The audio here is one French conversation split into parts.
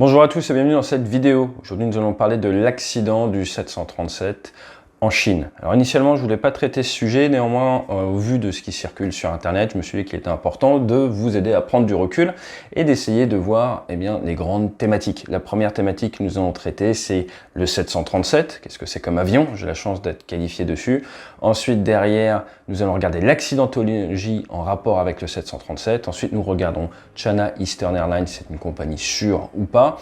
Bonjour à tous et bienvenue dans cette vidéo. Aujourd'hui, nous allons parler de l'accident du 737 en Chine. Alors initialement, je voulais pas traiter ce sujet, néanmoins, au vu de ce qui circule sur Internet, je me suis dit qu'il était important de vous aider à prendre du recul et d'essayer de voir les grandes thématiques. La première thématique que nous allons traiter, c'est le 737. Qu'est-ce que c'est comme avion? J'ai la chance d'être qualifié dessus. Ensuite, derrière, nous allons regarder l'accidentologie en rapport avec le 737. Ensuite, nous regardons China Eastern Airlines, c'est une compagnie sûre ou pas.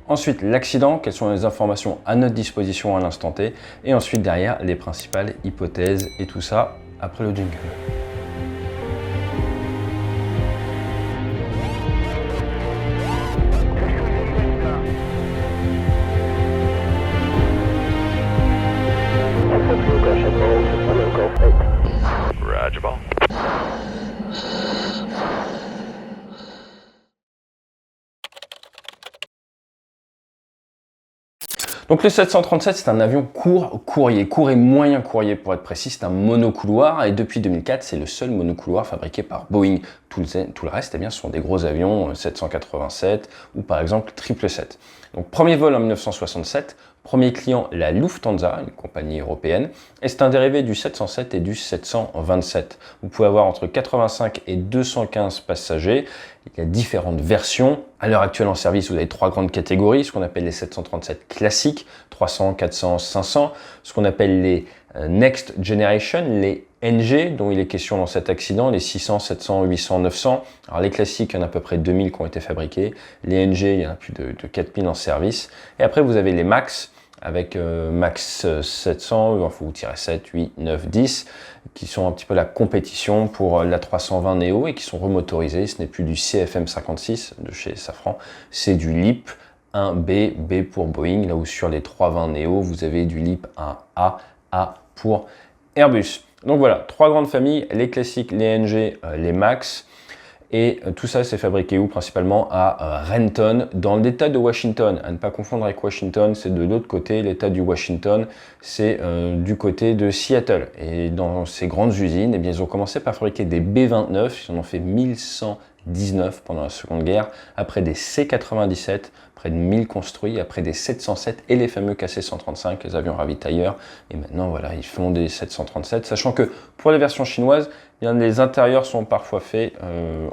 Ensuite, l'accident, quelles sont les informations à notre disposition à l'instant T. Et ensuite, derrière, les principales hypothèses et tout ça après le jingle. Donc le 737, c'est un avion court et moyen courrier pour être précis, c'est un monocouloir et depuis 2004, c'est le seul monocouloir fabriqué par Boeing. Tout le reste, ce sont des gros avions 787 ou par exemple 777. Donc premier vol en 1967, premier client la Lufthansa, une compagnie européenne, et c'est un dérivé du 707 et du 727. Vous pouvez avoir entre 85 et 215 passagers. Il y a différentes versions. À l'heure actuelle en service, vous avez trois grandes catégories, ce qu'on appelle les 737 classiques, 300, 400, 500, ce qu'on appelle les Next Generation, les NG, dont il est question dans cet accident, les 600, 700, 800, 900. Alors les classiques, il y en a à peu près 2000 qui ont été fabriqués. Les NG, il y en a plus de 4000 en service. Et après, vous avez les MAX, avec Max 700, il faut vous tirer 7, 8, 9, 10, qui sont un petit peu la compétition pour la 320 Neo et qui sont remotorisés. Ce n'est plus du CFM56 de chez Safran, c'est du LEAP 1B, B pour Boeing, là où sur les 320 Neo, vous avez du LEAP 1A, A pour Airbus. Donc voilà, trois grandes familles, les classiques, les NG, les MAX. Et tout ça, c'est fabriqué où? Principalement à Renton, dans l'État de Washington. À ne pas confondre avec Washington, c'est de l'autre côté. L'État du Washington, c'est du côté de Seattle. Et dans ces grandes usines, ils ont commencé par fabriquer des B-29. Ils en ont fait 1119 pendant la Seconde Guerre. Après des C-97, près de 1000 construits. Après des 707 et les fameux KC-135, les avions ravitailleurs. Et maintenant, voilà, ils font des 737. Sachant que pour les versions chinoises, les intérieurs sont parfois faits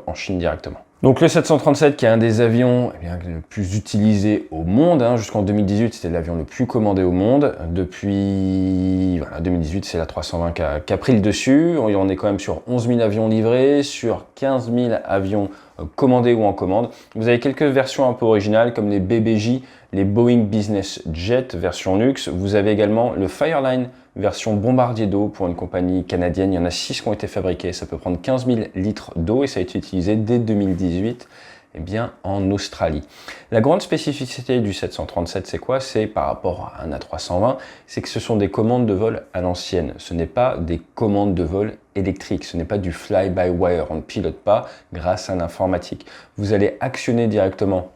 en Chine directement. Donc le 737 qui est un des avions le plus utilisé au monde, jusqu'en 2018 c'était l'avion le plus commandé au monde. Depuis 2018 c'est la 320 qui a pris le dessus. On est quand même sur 11 000 avions livrés, sur 15 000 avions commandés ou en commande. Vous avez quelques versions un peu originales comme les BBJ, les Boeing Business Jet version luxe. Vous avez également le Fireline version bombardier d'eau pour une compagnie canadienne. Il y en a 6 qui ont été fabriqués. Ça peut prendre 15 000 litres d'eau et ça a été utilisé dès 2018 en Australie. La grande spécificité du 737, c'est quoi? C'est par rapport à un A320, c'est que ce sont des commandes de vol à l'ancienne. Ce n'est pas des commandes de vol électriques, ce n'est pas du fly-by-wire. On ne pilote pas grâce à l'informatique. Vous allez actionner directement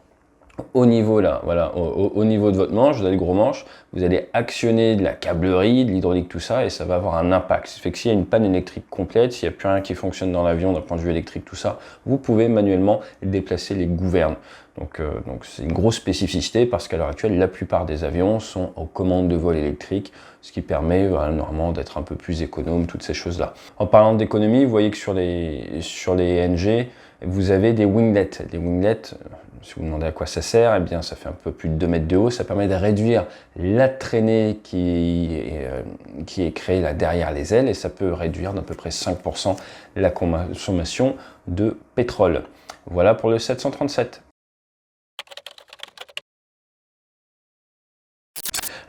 au niveau au niveau de votre manche, vous avez le gros manche, vous allez actionner de la câblerie, de l'hydraulique, tout ça, et ça va avoir un impact. Ça fait que s'il y a une panne électrique complète, s'il n'y a plus rien qui fonctionne dans l'avion d'un point de vue électrique, tout ça, vous pouvez manuellement déplacer les gouvernes. Donc c'est une grosse spécificité parce qu'à l'heure actuelle, la plupart des avions sont aux commandes de vol électrique, ce qui permet normalement d'être un peu plus économe, toutes ces choses-là. En parlant d'économie, vous voyez que sur les NG, vous avez des winglets. Les winglets, si vous demandez à quoi ça sert, ça fait un peu plus de 2 mètres de haut. Ça permet de réduire la traînée qui est créée là derrière les ailes et ça peut réduire d'à peu près 5% la consommation de pétrole. Voilà pour le 737.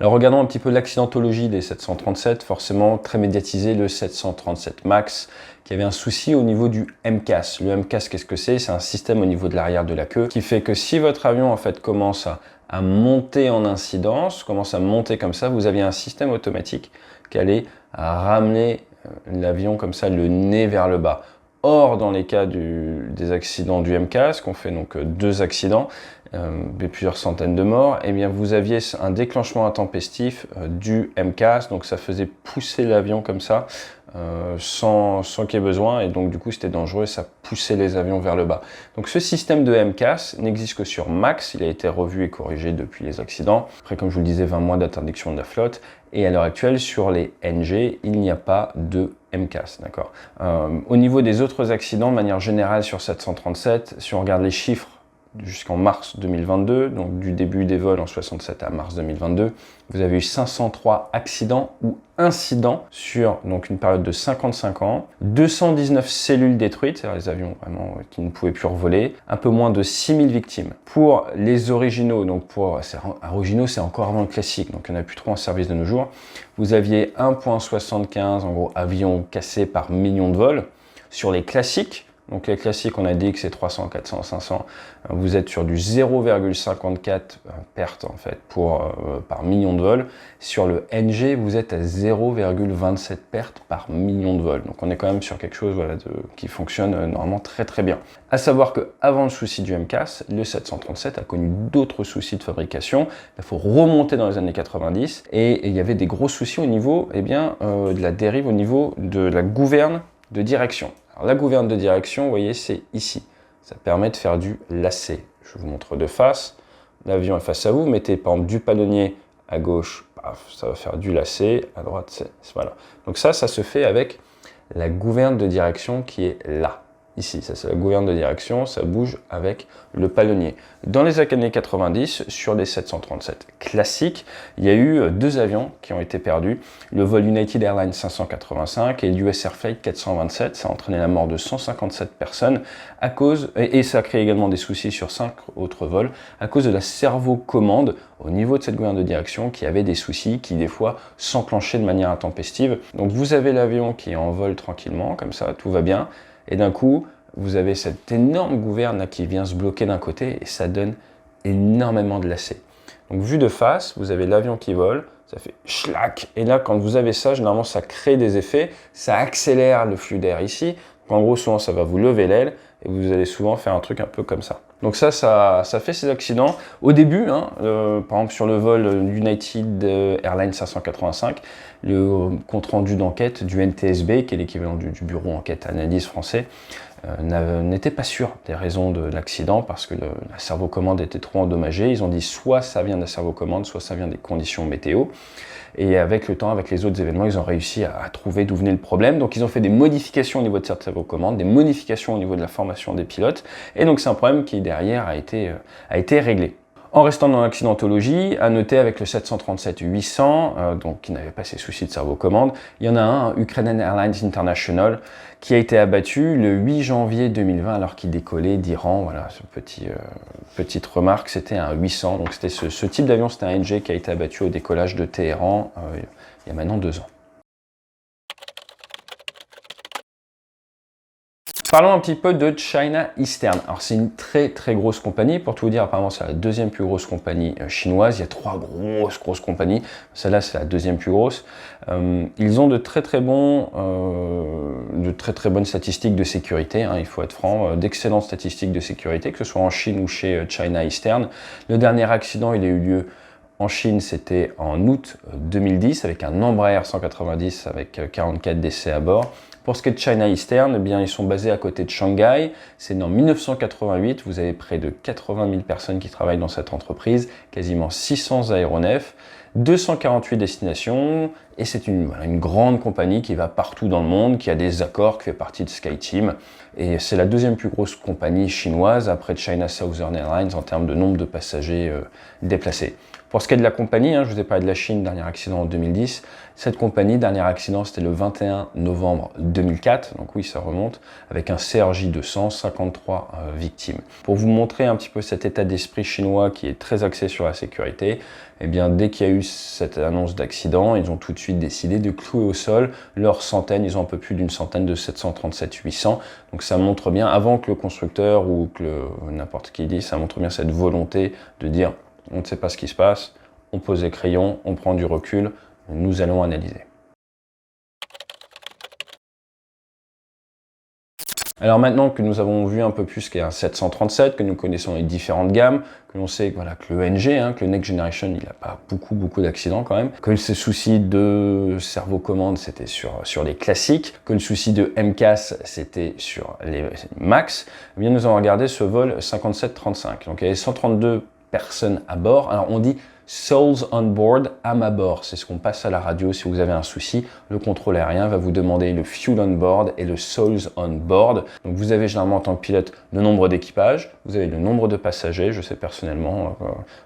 Alors regardons un petit peu l'accidentologie des 737, forcément très médiatisé le 737 MAX, qui avait un souci au niveau du MCAS. Le MCAS, qu'est-ce que c'est? C'est un système au niveau de l'arrière de la queue qui fait que si votre avion commence à monter en incidence, commence à monter comme ça, vous aviez un système automatique qui allait ramener l'avion comme ça, le nez vers le bas. Or, dans les cas des accidents du MCAS, qu'on fait donc 2 accidents, plusieurs centaines de morts, et bien vous aviez un déclenchement intempestif du MCAS, donc ça faisait pousser l'avion comme ça, sans qu'il y ait besoin, et donc du coup c'était dangereux et ça poussait les avions vers le bas. Donc ce système de MCAS n'existe que sur MAX, il a été revu et corrigé depuis les accidents. Après, comme je vous le disais, 20 mois d'interdiction de la flotte, et à l'heure actuelle sur les NG, il n'y a pas de MCAS, d'accord. Au niveau des autres accidents, de manière générale sur 737, si on regarde les chiffres jusqu'en mars 2022, donc du début des vols en 67 à mars 2022, vous avez eu 503 accidents ou incidents sur donc une période de 55 ans, 219 cellules détruites, c'est-à-dire les avions vraiment qui ne pouvaient plus revoler, un peu moins de 6000 victimes. Pour les originaux, donc originaux c'est encore avant le classique, donc il n'y en a plus trop en service de nos jours, vous aviez 1,75 en gros avions cassés par million de vols. Sur les classiques, donc les classiques, on a dit que c'est 300, 400, 500. Vous êtes sur du 0,54 pertes en fait par million de vols. Sur le NG, vous êtes à 0,27 pertes par million de vols. Donc on est quand même sur quelque chose qui fonctionne normalement très très bien. À savoir qu'avant le souci du MCAS, le 737 a connu d'autres soucis de fabrication. Il faut remonter dans les années 90 et il y avait des gros soucis au niveau de la dérive, au niveau de la gouverne de direction. Alors, la gouverne de direction, vous voyez, c'est ici. Ça permet de faire du lacet. Je vous montre de face. L'avion est face à vous. Vous mettez par exemple du palonnier à gauche, paf, ça va faire du lacet. À droite, c'est voilà. Donc ça se fait avec la gouverne de direction qui est là. Ici, ça c'est la gouverne de direction, ça bouge avec le palonnier. Dans les années 90, sur les 737 classiques, il y a eu deux avions qui ont été perdus. Le vol United Airlines 585 et l'US Air Flight 427. Ça a entraîné la mort de 157 personnes à cause, et ça a créé également des soucis sur 5 autres vols, à cause de la servo-commande au niveau de cette gouverne de direction qui avait des soucis qui des fois s'enclenchaient de manière intempestive. Donc vous avez l'avion qui est en vol tranquillement, comme ça, tout va bien. Et d'un coup, vous avez cette énorme gouverne là qui vient se bloquer d'un côté et ça donne énormément de lacets. Donc vu de face, vous avez l'avion qui vole, ça fait schlac. Et là, quand vous avez ça, généralement, ça crée des effets, ça accélère le flux d'air ici. Donc, en gros, souvent, ça va vous lever l'aile et vous allez souvent faire un truc un peu comme ça. Donc ça fait ces accidents. Au début, par exemple sur le vol United Airlines 585, le compte-rendu d'enquête du NTSB, qui est l'équivalent du bureau enquête analyse français, n'était pas sûr des raisons de l'accident parce que la servo-commande était trop endommagée. Ils ont dit soit ça vient de la servo-commande, soit ça vient des conditions météo. Et avec le temps, avec les autres événements, ils ont réussi à trouver d'où venait le problème. Donc ils ont fait des modifications au niveau de cette servo-commande, des modifications au niveau de la formation des pilotes. Et donc c'est un problème qui derrière a été réglé. En restant dans l'accidentologie, à noter avec le 737-800, donc qui n'avait pas ces soucis de servo-commande, il y en a un Ukrainian Airlines International, qui a été abattu le 8 janvier 2020 alors qu'il décollait d'Iran. Voilà, petite remarque, c'était un 800, donc c'était ce type d'avion, c'était un NG qui a été abattu au décollage de Téhéran il y a maintenant 2 ans. Parlons un petit peu de China Eastern. Alors c'est une très très grosse compagnie. Pour tout vous dire, apparemment c'est la deuxième plus grosse compagnie chinoise. Il y a 3 grosses compagnies. Celle-là c'est la deuxième plus grosse. Ils ont de très bonnes statistiques de sécurité. Il faut être franc, d'excellentes statistiques de sécurité, que ce soit en Chine ou chez China Eastern. Le dernier accident, il a eu lieu en Chine, c'était en août 2010 avec un Embraer 190 avec 44 décès à bord. Pour ce qui est de China Eastern, eh bien, ils sont basés à côté de Shanghai. C'est en 1988, vous avez près de 80 000 personnes qui travaillent dans cette entreprise, quasiment 600 aéronefs, 248 destinations, et c'est une grande compagnie qui va partout dans le monde, qui a des accords, qui fait partie de SkyTeam. Et c'est la deuxième plus grosse compagnie chinoise après China Southern Airlines en termes de nombre de passagers déplacés. Pour ce qui est de la compagnie, je vous ai parlé de la Chine, dernier accident en 2010. Cette compagnie, dernier accident, c'était le 21 novembre 2004. Donc oui, ça remonte, avec un CRJ de 153 victimes. Pour vous montrer un petit peu cet état d'esprit chinois qui est très axé sur la sécurité, eh bien, dès qu'il y a eu cette annonce d'accident, ils ont tout de suite décidé de clouer au sol leurs centaines. Ils ont un peu plus d'une centaine de 737-800. Donc ça montre bien, avant que le constructeur ou que n'importe qui dise, ça montre bien cette volonté de dire on ne sait pas ce qui se passe, on pose les crayons, on prend du recul, nous allons analyser. Alors maintenant que nous avons vu un peu plus ce qu'est un 737, que nous connaissons les différentes gammes, que l'on sait voilà, que le NG, que le Next Generation, il n'a pas beaucoup d'accidents quand même, que ces soucis de cerveau-commande, c'était sur les classiques, que le souci de MCAS, c'était sur les MAX, eh bien nous allons regarder ce vol 5735. Donc il y avait 132 personnes à bord. Alors on dit Souls on board, âme à bord. C'est ce qu'on passe à la radio si vous avez un souci. Le contrôle aérien va vous demander le fuel on board et le souls on board. Donc vous avez généralement en tant que pilote le nombre d'équipage, vous avez le nombre de passagers. Je sais personnellement,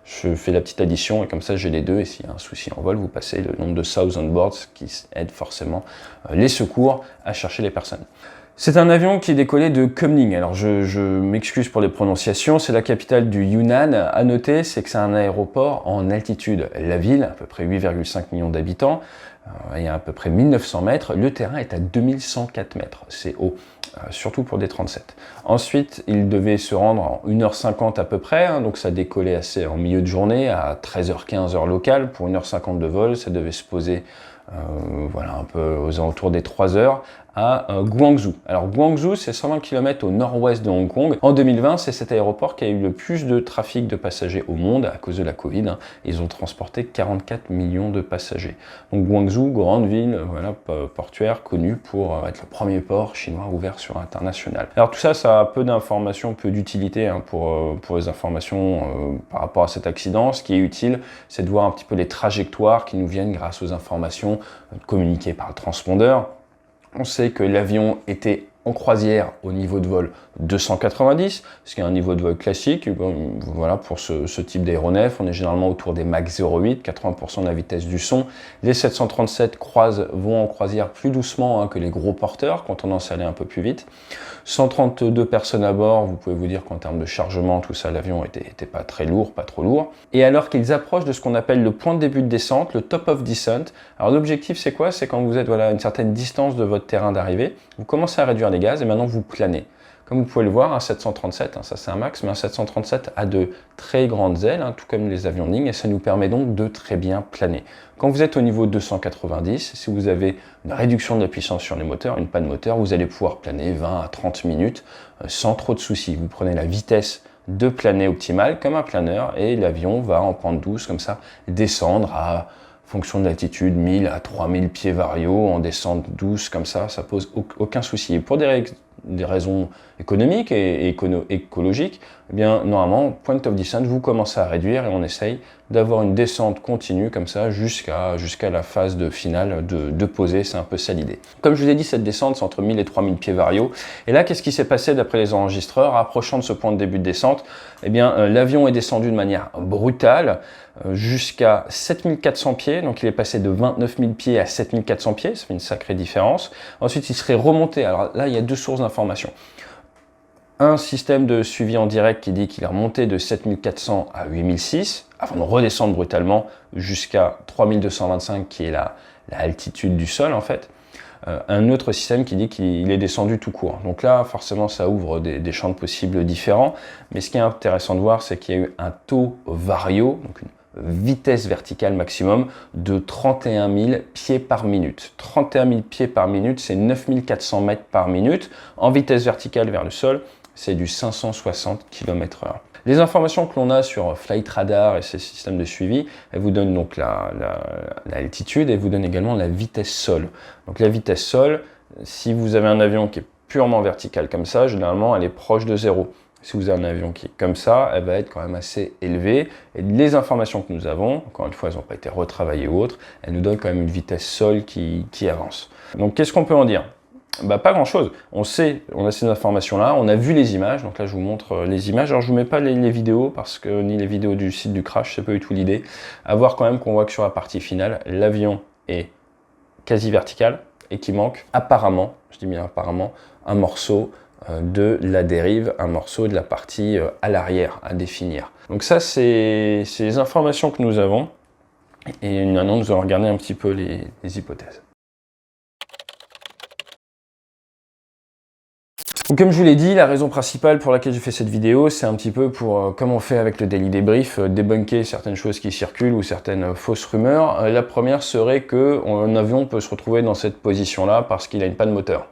je fais la petite addition et comme ça j'ai les deux. Et s'il y a un souci en vol, vous passez le nombre de souls on board, ce qui aide forcément les secours à chercher les personnes. C'est un avion qui décollait de Kunming. Alors je m'excuse pour les prononciations, c'est la capitale du Yunnan. À noter, c'est que c'est un aéroport en altitude. La ville, à peu près 8,5 millions d'habitants, il y a à peu près 1900 mètres. Le terrain est à 2104 mètres, c'est haut, surtout pour des 37. Ensuite, il devait se rendre en 1h50 à peu près, donc ça décollait assez en milieu de journée, à 13h15 heure locale. Pour 1h50 de vol, ça devait se poser voilà, un peu aux alentours des 3 heures à Guangzhou. Alors Guangzhou, c'est 120 km au nord-ouest de Hong Kong. En 2020, c'est cet aéroport qui a eu le plus de trafic de passagers au monde à cause de la Covid. Ils ont transporté 44 millions de passagers. Donc Guangzhou, grande ville voilà, portuaire, connue pour être le premier port chinois ouvert sur l'international. Alors tout ça, ça a peu d'informations, peu d'utilité pour les informations par rapport à cet accident. Ce qui est utile, c'est de voir un petit peu les trajectoires qui nous viennent grâce aux informations communiquées par le transpondeur. On sait que l'avion était en croisière au niveau de vol 290, ce qui est un niveau de vol classique. Voilà, pour ce type d'aéronef, on est généralement autour des Mach 0,8, 80% de la vitesse du son. Les 737 vont en croisière plus doucement que les gros porteurs, quand on tendance à aller un peu plus vite. 132 personnes à bord, vous pouvez vous dire qu'en termes de chargement, tout ça, l'avion était pas très lourd, pas trop lourd. Et alors qu'ils approchent de ce qu'on appelle le point de début de descente, le top of descent, alors l'objectif c'est quoi? C'est quand vous êtes à une certaine distance de votre terrain d'arrivée, vous commencez à réduire les gaz et maintenant vous planez. Comme vous pouvez le voir, un 737, ça c'est un max, mais un 737 a de très grandes ailes, tout comme les avions Ning, et ça nous permet donc de très bien planer. Quand vous êtes au niveau 290, si vous avez une réduction de la puissance sur les moteurs, une panne moteur, vous allez pouvoir planer 20 à 30 minutes sans trop de soucis. Vous prenez la vitesse de planer optimale comme un planeur et l'avion va en pente douce comme ça descendre à fonction de l'altitude 1000 à 3000 pieds variaux en descente douce comme ça pose aucun souci. Et pour des raisons économiques et écologiques, eh bien normalement point of descent vous commencez à réduire et on essaye d'avoir une descente continue comme ça jusqu'à la phase finale de poser, c'est un peu ça l'idée. Comme je vous ai dit, cette descente c'est entre 1000 et 3000 pieds variaux. Et là, qu'est-ce qui s'est passé d'après les enregistreurs approchant de ce point de début de descente? Eh bien l'avion est descendu de manière brutale jusqu'à 7400 pieds, donc il est passé de 29 000 pieds à 7400 pieds, ça fait une sacrée différence. Ensuite il serait remonté, alors là il y a deux sources d'informations. Un système de suivi en direct qui dit qu'il est remonté de 7400 à 8006, avant de redescendre brutalement jusqu'à 3225 qui est la altitude du sol en fait. Un autre système qui dit qu'il est descendu tout court. Donc là, forcément, ça ouvre des champs de possibles différents. Mais ce qui est intéressant de voir, c'est qu'il y a eu un taux vario, donc une vitesse verticale maximum de 31 000 pieds par minute. 31 000 pieds par minute, c'est 9400 mètres par minute. En vitesse verticale vers le sol, c'est du 560 km/h. Les informations que l'on a sur Flight Radar et ces systèmes de suivi, elles vous donnent donc l'altitude et vous donnent également la vitesse sol. Donc la vitesse sol, si vous avez un avion qui est purement vertical comme ça, généralement elle est proche de 0. Si vous avez un avion qui est comme ça, elle va être quand même assez élevée. Et les informations que nous avons, encore une fois, elles n'ont pas été retravaillées ou autres, elles nous donnent quand même une vitesse sol qui avance. Donc qu'est-ce qu'on peut en dire? Pas grand chose. On a ces informations-là, on a vu les images, donc là je vous montre les images. Alors je vous mets pas les vidéos, parce que ni les vidéos du site du crash, c'est pas du tout l'idée. À voir quand même qu'on voit que sur la partie finale, l'avion est quasi vertical et qu'il manque apparemment, je dis bien apparemment, un morceau de la dérive, un morceau de la partie à l'arrière à définir. Donc ça c'est les informations que nous avons. Et maintenant nous allons regarder un petit peu les hypothèses. Donc comme je vous l'ai dit, la raison principale pour laquelle j'ai fait cette vidéo, c'est un petit peu pour, comme on fait avec le Daily Débrief, débunker certaines choses qui circulent ou certaines fausses rumeurs. La première serait qu'un avion peut se retrouver dans cette position-là parce qu'il a une panne moteur.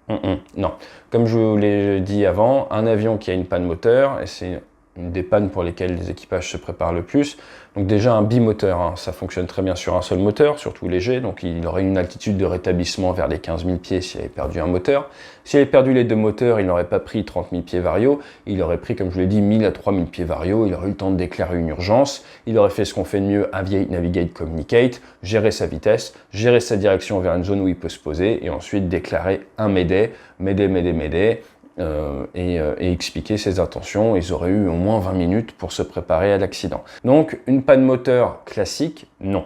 Non. Comme je vous l'ai dit avant, un avion qui a une panne moteur, et c'est une des pannes pour lesquelles les équipages se préparent le plus. Donc déjà un bimoteur, hein, ça fonctionne très bien sur un seul moteur, surtout léger, donc il aurait une altitude de rétablissement vers les 15 000 pieds s'il avait perdu un moteur. S'il avait perdu les deux moteurs, il n'aurait pas pris 30 000 pieds variaux, il aurait pris, comme je vous l'ai dit, 1000 à 3000 pieds variaux, il aurait eu le temps de déclarer une urgence, il aurait fait ce qu'on fait de mieux, aviate, navigate, communicate, gérer sa vitesse, gérer sa direction vers une zone où il peut se poser, et ensuite déclarer un mayday, mayday, et expliquer ses intentions. Ils auraient eu au moins 20 minutes pour se préparer à l'accident. Donc une panne moteur classique, non.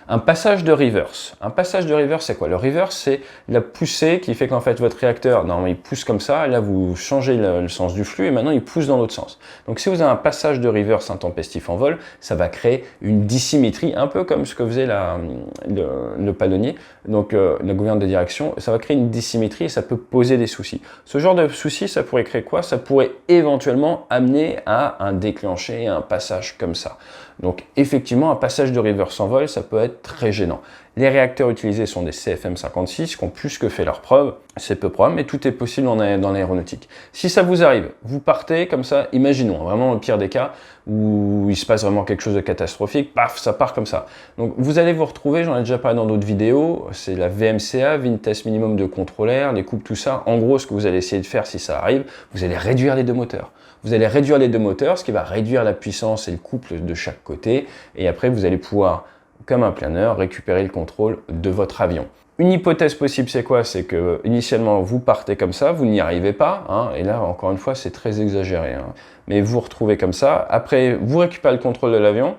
Un passage de reverse. Un passage de reverse, c'est quoi? Le reverse, c'est la poussée qui fait qu'en fait votre réacteur, normalement, il pousse comme ça, et là vous changez le sens du flux, et maintenant il pousse dans l'autre sance. Donc si vous avez un passage de reverse intempestif en vol, ça va créer une dissymétrie, un peu comme ce que faisait le palonnier, donc la gouverne de direction, ça va créer une dissymétrie et ça peut poser des soucis. Ce genre de soucis, ça pourrait créer quoi? Ça pourrait éventuellement amener à un déclencher, un passage comme ça. Donc effectivement, un passage de reverse en vol, ça peut être très gênant. Les réacteurs utilisés sont des CFM56 qui ont plus que fait leurs preuves. C'est peu probable, mais tout est possible dans l'aéronautique. Si ça vous arrive, vous partez comme ça, imaginons, vraiment le pire des cas, où il se passe vraiment quelque chose de catastrophique, paf, ça part comme ça. Donc vous allez vous retrouver, j'en ai déjà parlé dans d'autres vidéos, c'est la VMCA, Vitesse Minimum de Contrôle Air, les coupes, tout ça. En gros, ce que vous allez essayer de faire si ça arrive, vous allez réduire les deux moteurs. Vous allez réduire les deux moteurs, ce qui va réduire la puissance et le couple de chaque côté, et après vous allez pouvoir, comme un planeur, récupérer le contrôle de votre avion. Une hypothèse possible, c'est quoi? C'est que initialement vous partez comme ça, vous n'y arrivez pas, hein, et là encore une fois c'est très exagéré, hein, mais vous vous retrouvez comme ça. Après vous récupérez le contrôle de l'avion,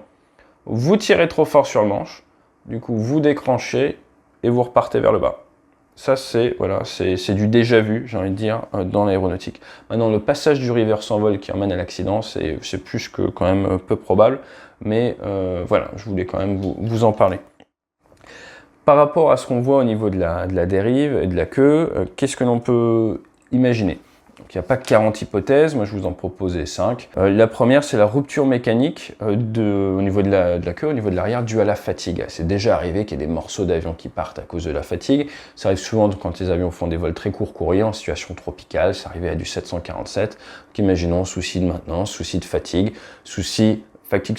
vous tirez trop fort sur le manche, du coup vous décranchez et vous repartez vers le bas. Ça, c'est voilà, c'est du déjà vu, j'ai envie de dire, dans l'aéronautique. Maintenant, le passage du reverse en vol qui emmène à l'accident, c'est plus que quand même peu probable, mais voilà, je voulais quand même vous en parler. Par rapport à ce qu'on voit au niveau de la dérive et de la queue, qu'est-ce que l'on peut imaginer? Donc, il n'y a pas 40 hypothèses, moi je vous en proposais 5. La première, c'est la rupture mécanique au niveau de la queue, au niveau de l'arrière, due à la fatigue. C'est déjà arrivé qu'il y ait des morceaux d'avion qui partent à cause de la fatigue. Ça arrive souvent quand les avions font des vols très courriers en situation tropicale. Ça arrivait à du 747. Donc imaginons souci de maintenance, souci de fatigue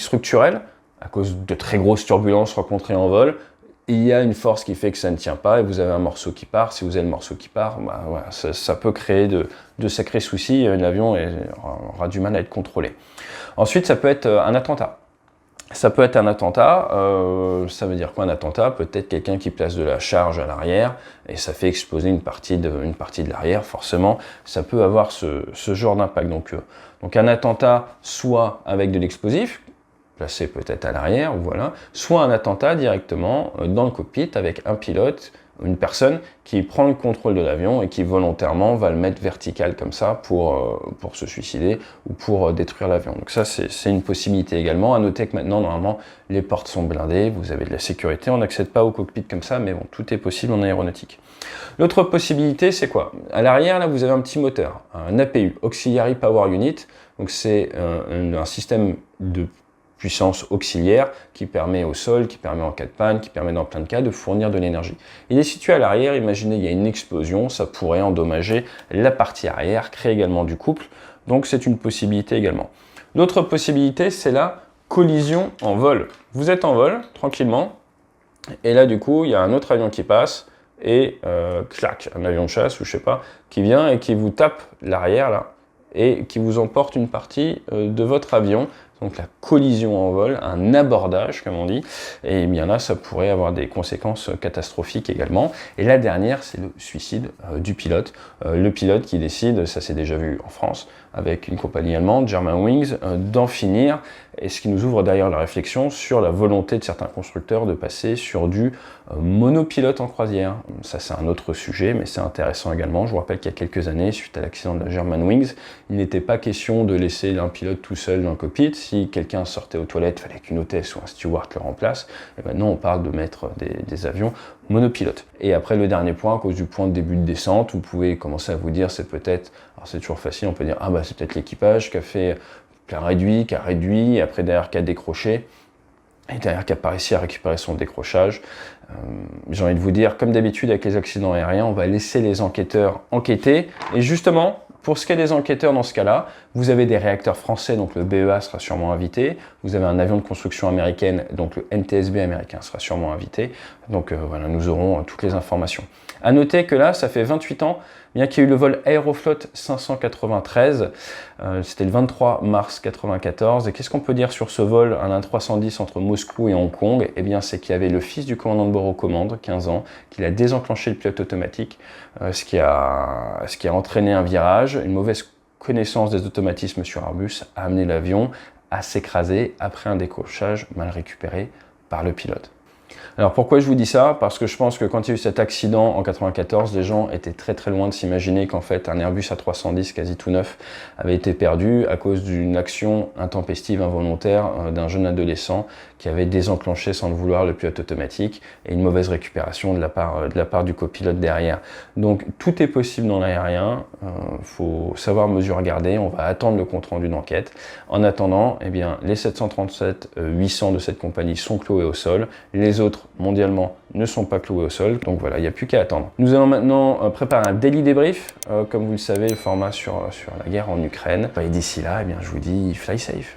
structurelle, à cause de très grosses turbulences rencontrées en vol. Il y a une force qui fait que ça ne tient pas et vous avez un morceau qui part. Si vous avez le morceau qui part, bah, voilà, ça peut créer de sacrés soucis. L'avion aura du mal à être contrôlé. Ensuite, ça peut être un attentat. Ça peut être un attentat, ça veut dire quoi un attentat? Peut-être quelqu'un qui place de la charge à l'arrière et ça fait exploser une partie de l'arrière, forcément, ça peut avoir ce genre d'impact. Donc un attentat, soit avec de l'explosif, placé peut-être à l'arrière, voilà, soit un attentat directement dans le cockpit avec un pilote, une personne qui prend le contrôle de l'avion et qui volontairement va le mettre vertical comme ça pour se suicider ou pour détruire l'avion. Donc ça, c'est une possibilité également. À noter que maintenant, normalement, les portes sont blindées, vous avez de la sécurité, on n'accède pas au cockpit comme ça, mais bon, tout est possible en aéronautique. L'autre possibilité, c'est quoi? À l'arrière, là, vous avez un petit moteur, un APU, Auxiliary Power Unit. Donc c'est un système de puissance auxiliaire qui permet au sol, qui permet en cas de panne, qui permet dans plein de cas de fournir de l'énergie. Il est situé à l'arrière, imaginez il y a une explosion, ça pourrait endommager la partie arrière, créer également du couple, donc c'est une possibilité également. L'autre possibilité, c'est la collision en vol. Vous êtes en vol, tranquillement, et là du coup, il y a un autre avion qui passe, et clac, un avion de chasse, ou je sais pas, qui vient et qui vous tape l'arrière là, et qui vous emporte une partie de votre avion. Donc la collision en vol, un abordage comme on dit, et bien là ça pourrait avoir des conséquences catastrophiques également. Et la dernière, c'est le suicide du pilote. Le pilote qui décide, ça s'est déjà vu en France, avec une compagnie allemande, Germanwings, d'en finir, et ce qui nous ouvre d'ailleurs la réflexion sur la volonté de certains constructeurs de passer sur du monopilote en croisière. Ça c'est un autre sujet, mais c'est intéressant également. Je vous rappelle qu'il y a quelques années, suite à l'accident de la Germanwings, il n'était pas question de laisser un pilote tout seul dans le cockpit. Si quelqu'un sortait aux toilettes, il fallait qu'une hôtesse ou un steward le remplace. Et maintenant on parle de mettre des avions monopilotes. Et après le dernier point, à cause du point de début de descente, vous pouvez commencer à vous dire, c'est peut-être, alors c'est toujours facile, on peut dire, ah bah c'est peut-être l'équipage qui a fait plein réduit, qui a réduit, et après derrière qui a décroché, et derrière qui a pas réussi à récupérer son décrochage. J'ai envie de vous dire, comme d'habitude avec les accidents aériens, on va laisser les enquêteurs enquêter. Et justement, pour ce qui est des enquêteurs dans ce cas-là, vous avez des réacteurs français, donc le BEA sera sûrement invité. Vous avez un avion de construction américaine, donc le NTSB américain sera sûrement invité. Donc voilà, nous aurons toutes les informations. À noter que là, ça fait 28 ans, bien qu'il y ait eu le vol Aeroflot 593, c'était le 23 mars 94. Et qu'est-ce qu'on peut dire sur ce vol, un A310 entre Moscou et Hong Kong? Eh bien, c'est qu'il y avait le fils du commandant de bord aux commandes, 15 ans, qu'il a désenclenché le pilote automatique, ce qui a entraîné un virage. Une mauvaise connaissance des automatismes sur Airbus a amené l'avion à s'écraser après un décrochage mal récupéré par le pilote. Alors pourquoi je vous dis ça? Parce que je pense que quand il y a eu cet accident en 94, les gens étaient très loin de s'imaginer qu'en fait un Airbus A310 quasi tout neuf avait été perdu à cause d'une action intempestive involontaire d'un jeune adolescent qui avait désenclenché sans le vouloir le pilote automatique et une mauvaise récupération de la part du copilote derrière. Donc tout est possible dans l'aérien, faut savoir mesurer garder, on va attendre le compte rendu d'enquête. En attendant, eh bien, les 737-800 de cette compagnie sont cloués au sol, les autres mondialement ne sont pas cloués au sol, donc voilà, il n'y a plus qu'à attendre. Nous allons maintenant préparer un daily débrief, comme vous le savez, le format sur la guerre en Ukraine. Et d'ici là, eh bien, je vous dis fly safe.